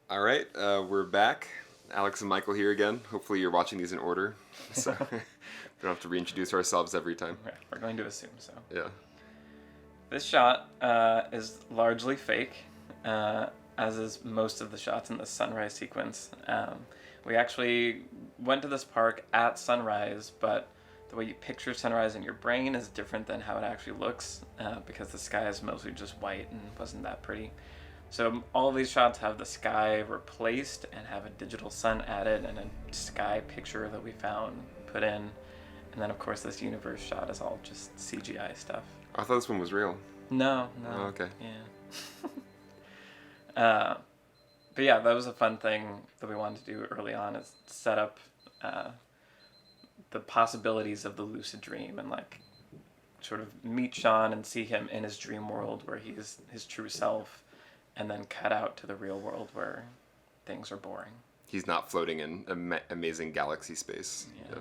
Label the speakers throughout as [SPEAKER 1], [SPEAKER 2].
[SPEAKER 1] All right, we're back. Alex and Michael here again. Hopefully you're watching these in order, so we don't have to reintroduce ourselves every time.
[SPEAKER 2] Okay, we're going to assume so.
[SPEAKER 1] Yeah.
[SPEAKER 2] This shot is largely fake, as is most of the shots in the sunrise sequence. We actually went to this park at sunrise, but the way you picture sunrise in your brain is different than how it actually looks, because the sky is mostly just white and wasn't that pretty. So all of these shots have the sky replaced and have a digital sun added and a sky picture that we found put in. And then of course this universe shot is all just CGI stuff.
[SPEAKER 1] I thought this one was real.
[SPEAKER 2] No.
[SPEAKER 1] Oh, okay.
[SPEAKER 2] Yeah. But yeah, that was a fun thing that we wanted to do early on, is set up the possibilities of the lucid dream and like sort of meet Sean and see him in his dream world where he's his true self, and then cut out to the real world where things are boring.
[SPEAKER 1] He's not floating in amazing galaxy space.
[SPEAKER 2] Yeah.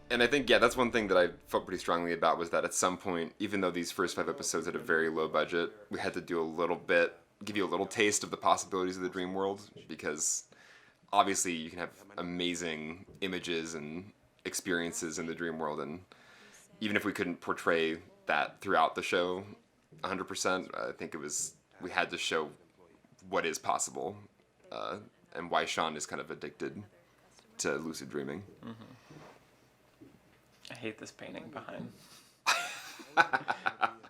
[SPEAKER 1] And I think, that's one thing that I felt pretty strongly about, was that at some point, even though these first 5 episodes had a very low budget, we had to do a little bit, give you a little taste of the possibilities of the dream world, because obviously you can have amazing images and experiences in the dream world, and even if we couldn't portray that throughout the show 100%, I think we had to show what is possible, and why Sean is kind of addicted to lucid dreaming.
[SPEAKER 2] Mm-hmm. I hate this painting behind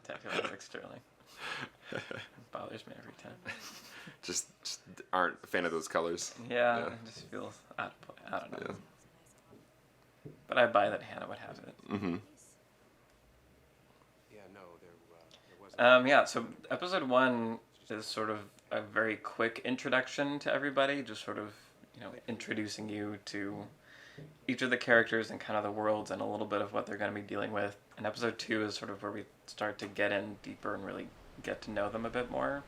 [SPEAKER 2] Tabula Sterling. It bothers me every time.
[SPEAKER 1] Just aren't a fan of those colors.
[SPEAKER 2] Yeah. It just feels out of place. I don't know. Yeah. But I buy that Hannah would have it.
[SPEAKER 1] Mm-hmm.
[SPEAKER 2] So episode 1 is sort of a very quick introduction to everybody, just sort of, introducing you to each of the characters and kind of the worlds and a little bit of what they're going to be dealing with. And episode 2 is sort of where we start to get in deeper and really get to know them a bit more.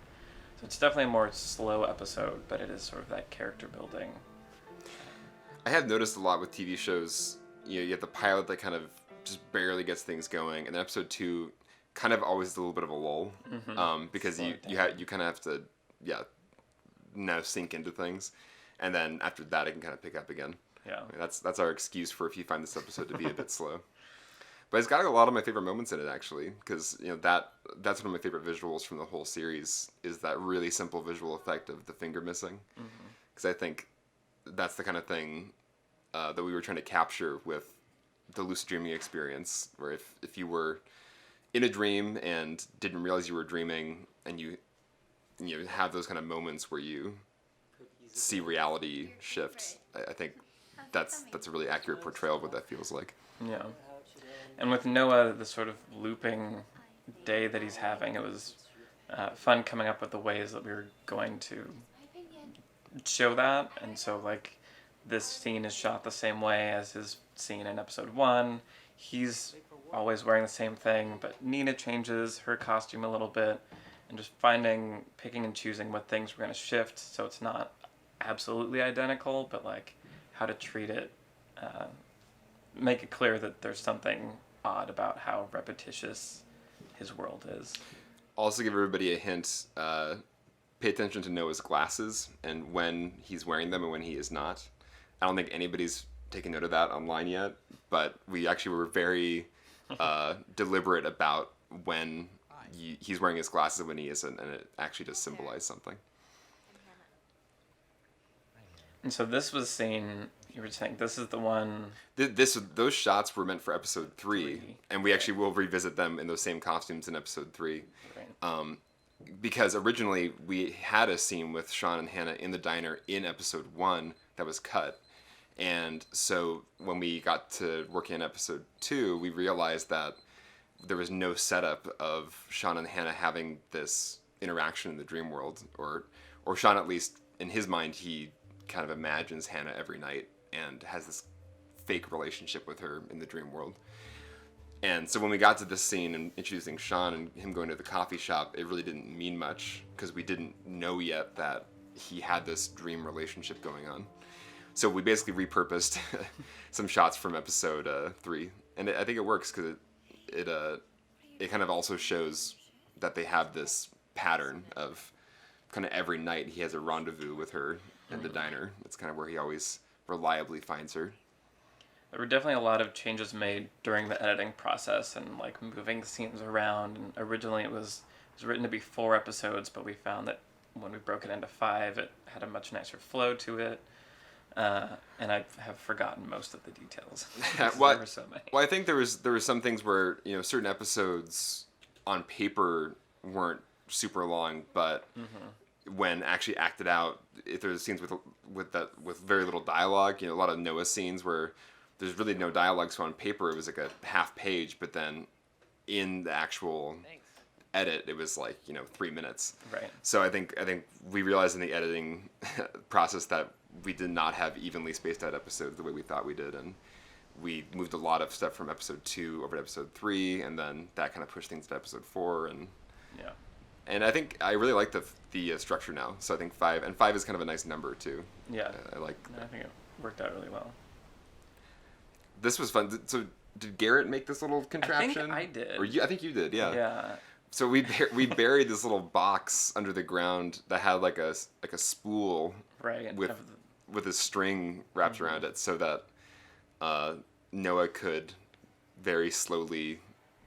[SPEAKER 2] So it's definitely a more slow episode, but it is sort of that character building.
[SPEAKER 1] I have noticed a lot with TV shows, you have the pilot that kind of just barely gets things going, and then episode 2 kind of always is a little bit of a lull, because you kind of have to now sink into things, and then after that it can kind of pick up again.
[SPEAKER 2] Yeah,
[SPEAKER 1] I mean, that's our excuse for if you find this episode to be a bit slow. But it's got a lot of my favorite moments in it, actually, because that's one of my favorite visuals from the whole series, is that really simple visual effect of the finger missing, because I think that's the kind of thing that we were trying to capture with the lucid dreaming experience, where if you were in a dream and didn't realize you were dreaming, and you have those kind of moments where you see reality shift, I think that's a really accurate portrayal of what that feels like.
[SPEAKER 2] Yeah. And with Noah, the sort of looping day that he's having, it was fun coming up with the ways that we were going to show that. And so, like, this scene is shot the same way as his scene in episode 1. He's always wearing the same thing, but Nina changes her costume a little bit, and just picking and choosing what things we're going to shift so it's not absolutely identical, but like how to treat it, make it clear that there's something odd about how repetitious his world is.
[SPEAKER 1] Also give everybody a hint, pay attention to Noah's glasses and when he's wearing them and when he is not. I don't think anybody's taken note of that online yet, but we actually were very deliberate about when he's wearing his glasses and when he isn't, and it actually does symbolize something.
[SPEAKER 2] And so this was seen, you were saying, this is the one...
[SPEAKER 1] Those shots were meant for episode 3, and we actually will revisit them in those same costumes in episode 3. Right. Because originally we had a scene with Sean and Hannah in the diner in episode 1 that was cut. And so when we got to working on episode 2, we realized that there was no setup of Sean and Hannah having this interaction in the dream world, or Sean, at least in his mind, he kind of imagines Hannah every night and has this fake relationship with her in the dream world. And so when we got to this scene and introducing Sean and him going to the coffee shop, it really didn't mean much because we didn't know yet that he had this dream relationship going on. So we basically repurposed some shots from episode 3, and I think it works because it kind of also shows that they have this pattern of kind of every night he has a rendezvous with her in the diner. It's kind of where he always reliably finds her.
[SPEAKER 2] There were definitely a lot of changes made during the editing process and like moving scenes around. And originally it was written to be 4 episodes, but we found that when we broke it into 5, it had a much nicer flow to it. And I have forgotten most of the details.
[SPEAKER 1] Well,
[SPEAKER 2] there were so many.
[SPEAKER 1] Well, I think there was some things where certain episodes on paper weren't super long, but when actually acted out, if there's scenes with very little dialogue, a lot of Noah scenes where there's really no dialogue, so on paper it was like a half page, but then in the actual edit it was like 3 minutes.
[SPEAKER 2] Right.
[SPEAKER 1] So I think we realized in the editing process that we did not have evenly spaced out episodes the way we thought we did, and we moved a lot of stuff from episode 2 over to episode 3, and then that kind of pushed things to episode 4, and
[SPEAKER 2] yeah.
[SPEAKER 1] And I think I really like the structure now. So I think 5 is kind of a nice number too.
[SPEAKER 2] Yeah.
[SPEAKER 1] I like.
[SPEAKER 2] I think it worked out really well.
[SPEAKER 1] This was fun. So did Garrett make this little contraption?
[SPEAKER 2] I think I did.
[SPEAKER 1] Or I think you did. Yeah.
[SPEAKER 2] Yeah.
[SPEAKER 1] So we buried this little box under the ground that had like a spool.
[SPEAKER 2] Right.
[SPEAKER 1] With a string wrapped around it, so that Noah could very slowly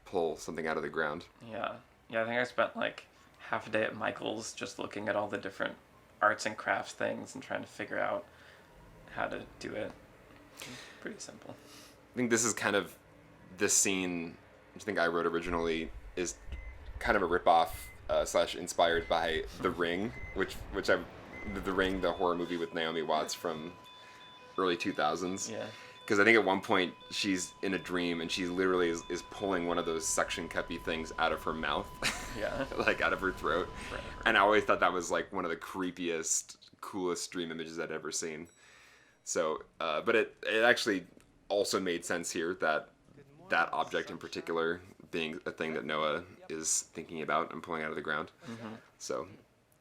[SPEAKER 1] pull something out of the ground.
[SPEAKER 2] Yeah. Yeah. I think I spent like half a day at Michael's just looking at all the different arts and crafts things and trying to figure out how to do it. Pretty simple.
[SPEAKER 1] I think this is kind of this scene, which I think I wrote originally, is kind of a ripoff / inspired by The Ring, The Ring, the horror movie with Naomi Watts from early 2000s.
[SPEAKER 2] Yeah.
[SPEAKER 1] Because I think at one point she's in a dream and she literally is pulling one of those suction cuppy things out of her mouth.
[SPEAKER 2] Yeah.
[SPEAKER 1] Like out of her throat. Right. And I always thought that was like one of the creepiest, coolest dream images I'd ever seen. So, but it actually also made sense here that object in particular being a thing that Noah is thinking about and pulling out of the ground. Mm-hmm. So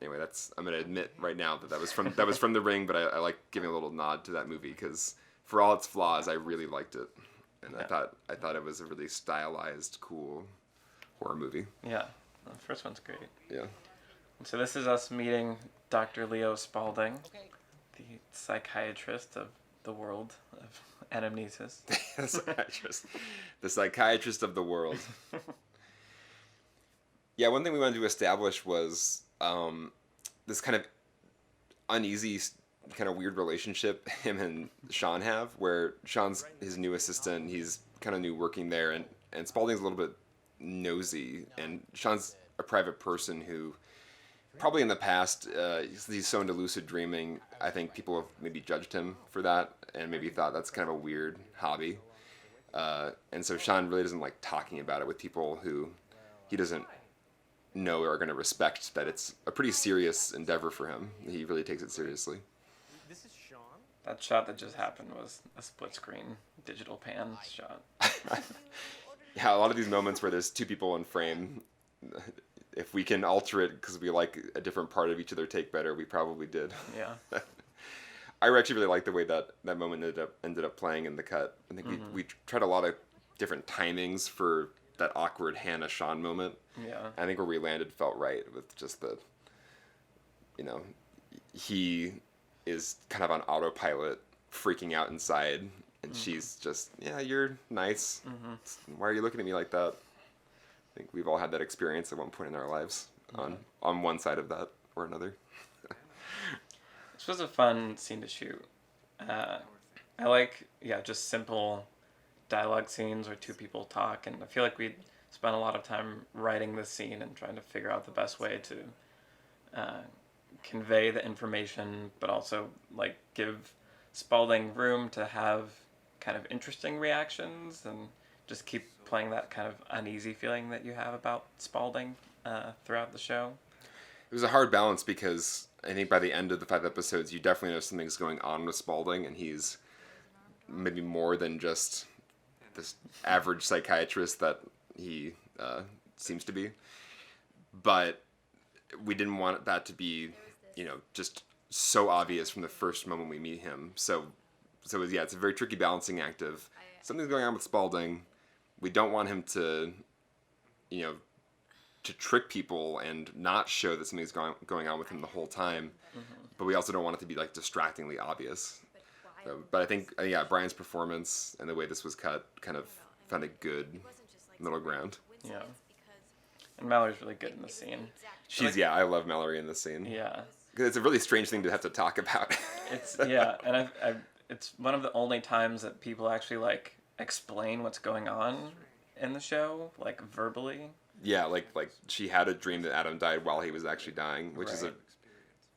[SPEAKER 1] anyway, I'm going to admit right now that was from The Ring, but I like giving a little nod to that movie because for all its flaws, I really liked it, and yeah. I thought it was a really stylized, cool horror movie.
[SPEAKER 2] Yeah, the first one's great.
[SPEAKER 1] Yeah.
[SPEAKER 2] So this is us meeting Dr. Leo Spaulding, the psychiatrist of the world of Anamnesis.
[SPEAKER 1] The psychiatrist of the world. Yeah, one thing we wanted to establish was this kind of uneasy, kind of weird relationship him and Sean have, where Sean's his new assistant, he's kind of new working there, and Spaulding's a little bit nosy, and Sean's a private person who probably in the past, he's so into lucid dreaming, I think people have maybe judged him for that, and maybe thought that's kind of a weird hobby. And so Sean really doesn't like talking about it with people who he doesn't know or are going to respect that it's a pretty serious endeavor for him. He really takes it seriously.
[SPEAKER 3] This is Sean.
[SPEAKER 2] That shot that just happened was a split screen digital pan shot.
[SPEAKER 1] Yeah, a lot of these moments where there's 2 people in frame, if we can alter it because we like a different part of each of their take better, we probably did.
[SPEAKER 2] Yeah.
[SPEAKER 1] I actually really like the way that moment ended up playing in the cut. I think we tried a lot of different timings for that awkward Hannah Sean moment.
[SPEAKER 2] Yeah.
[SPEAKER 1] I think where we landed felt right with just he is kind of on autopilot, freaking out inside, and she's just, yeah, you're nice. Why are you looking at me like that? I think we've all had that experience at one point in our lives on one side of that or another.
[SPEAKER 2] This was a fun scene to shoot. I like, just simple dialogue scenes where 2 people talk, and I feel like we spent a lot of time writing this scene and trying to figure out the best way to convey the information, but also like give Spaulding room to have kind of interesting reactions and just keep playing that kind of uneasy feeling that you have about Spaulding throughout the show.
[SPEAKER 1] It was a hard balance because I think by the end of the 5 episodes, you definitely know something's going on with Spaulding, and he's maybe more than just this average psychiatrist that he seems to be. But we didn't want that to be, just so obvious from the first moment we meet him. So it's a very tricky balancing act of something's going on with Spaulding. We don't want him to, to trick people and not show that something's going on with him the whole time, but we also don't want it to be like distractingly obvious. So, but I think yeah, Brian's performance and the way this was cut kind of found a good middle ground.
[SPEAKER 2] Yeah. And Mallory's really good in the scene.
[SPEAKER 1] She's I love Mallory in this scene.
[SPEAKER 2] Yeah.
[SPEAKER 1] Because it's a really strange thing to have to talk about.
[SPEAKER 2] It's and I it's one of the only times that people actually like explain what's going on in the show, like verbally.
[SPEAKER 1] Yeah, like she had a dream that Adam died while he was actually dying, which is a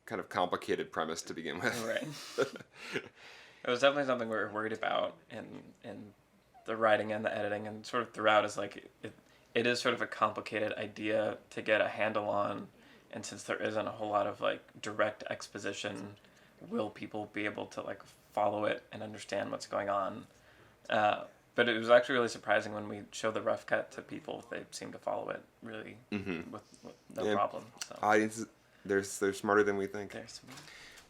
[SPEAKER 1] kind of complicated premise to begin with.
[SPEAKER 2] Right. It was definitely something we were worried about in the writing and the editing, and sort of throughout is like it is sort of a complicated idea to get a handle on, and since there isn't a whole lot of like direct exposition, will people be able to like follow it and understand what's going on? But it was actually really surprising when we showed the rough cut to people. They seemed to follow it really with no problem. So.
[SPEAKER 1] Audiences, they're smarter than we think.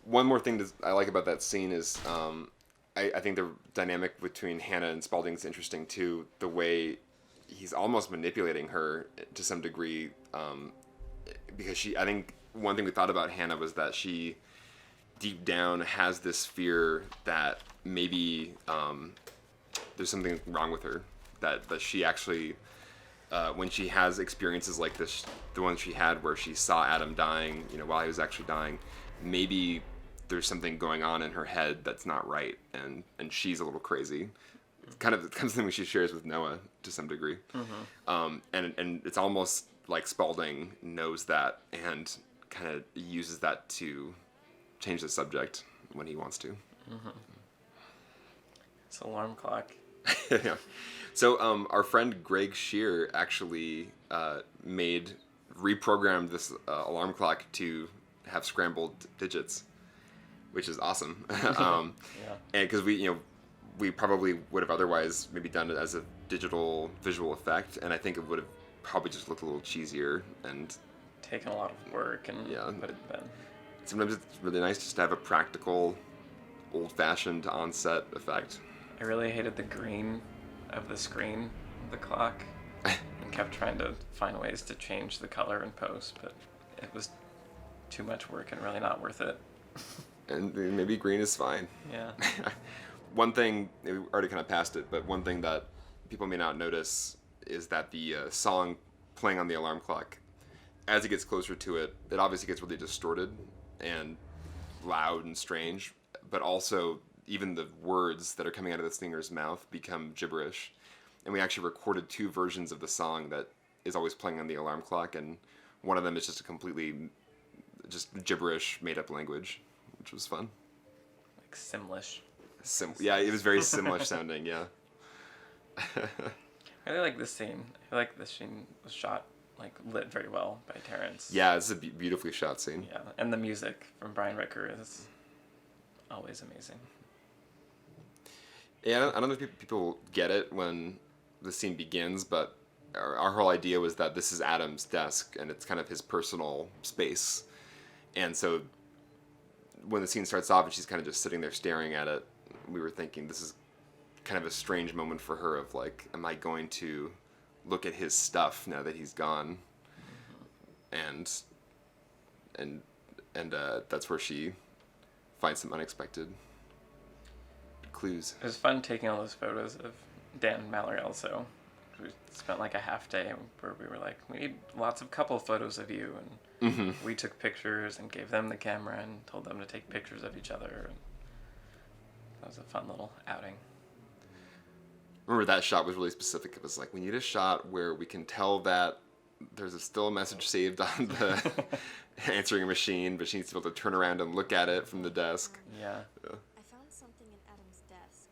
[SPEAKER 1] One more thing I like about that scene is I think the dynamic between Hannah and Spaulding is interesting too. The way he's almost manipulating her to some degree, because I think one thing we thought about Hannah was that she deep down has this fear that maybe there's something wrong with her, that she actually when she has experiences like this, the one she had where she saw Adam dying, while he was actually dying, maybe there's something going on in her head that's not right, and she's a little crazy. Kind of something she shares with Noah to some degree. And it's almost like Spaulding knows that and kind of uses that to change the subject when he wants to.
[SPEAKER 2] It's an alarm clock.
[SPEAKER 1] Yeah. So our friend Greg Shear actually reprogrammed this alarm clock to have scrambled digits, which is awesome. And because we probably would have otherwise maybe done it as a digital visual effect, and I think it would have probably just looked a little cheesier and
[SPEAKER 2] taken a lot of work and put it then.
[SPEAKER 1] Sometimes it's really nice just to have a practical, old-fashioned on-set effect.
[SPEAKER 2] I really hated the green of the screen of the clock and kept trying to find ways to change the color in post, but it was too much work and really not worth it.
[SPEAKER 1] And maybe green is fine.
[SPEAKER 2] Yeah.
[SPEAKER 1] One thing, we already kind of passed it, but one thing that people may not notice is that the song playing on the alarm clock, as it gets closer to it, it obviously gets really distorted and loud and strange, but also even the words that are coming out of the singer's mouth become gibberish. And we actually recorded 2 versions of the song that is always playing on the alarm clock, and one of them is just a completely just gibberish made-up language, which was fun.
[SPEAKER 2] Like Simlish.
[SPEAKER 1] Yeah, it was very Simlish sounding, yeah.
[SPEAKER 2] I really like this scene. I feel like this scene was shot, like, lit very well by Terrence.
[SPEAKER 1] Yeah, it's a beautifully shot scene.
[SPEAKER 2] Yeah, and the music from Brian Ricker is always amazing.
[SPEAKER 1] Yeah, I don't know if people get it when the scene begins, but our whole idea was that this is Adam's desk, and it's kind of his personal space. And so when the scene starts off and she's kind of just sitting there staring at it, we were thinking this is kind of a strange moment for her of like, am I going to look at his stuff now that he's gone? And that's where she finds some unexpected clues.
[SPEAKER 2] It was fun taking all those photos of Dan and Mallory also. We spent like a half day where we were like, we need lots of couple photos of you, and we took pictures and gave them the camera and told them to take pictures of each other. And that was a fun little outing.
[SPEAKER 1] Remember that shot was really specific. It was like, we need a shot where we can tell that there's still a message saved on the answering machine, but she needs to be able to turn around and look at it from the desk.
[SPEAKER 2] Yeah.
[SPEAKER 3] I found something in Adam's desk.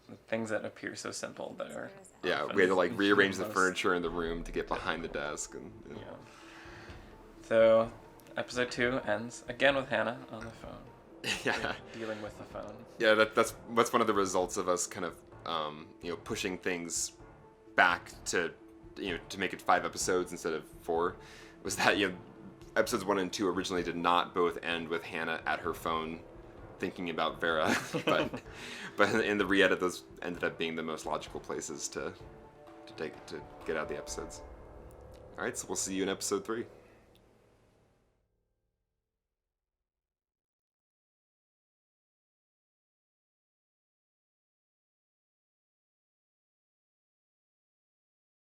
[SPEAKER 2] The things that appear so simple that are...
[SPEAKER 1] Yeah, we had to like rearrange the furniture in the room to get behind the desk. And
[SPEAKER 2] So, episode 2 ends again with Hannah on the phone.
[SPEAKER 1] Yeah.
[SPEAKER 2] Dealing with the phone.
[SPEAKER 1] Yeah, that's one of the results of us kind of pushing things back to to make it 5 episodes instead of 4, was that episodes 1 and 2 originally did not both end with Hannah at her phone thinking about Vera, but in the re-edit those ended up being the most logical places to get out the episodes. All right, so we'll see you in episode 3.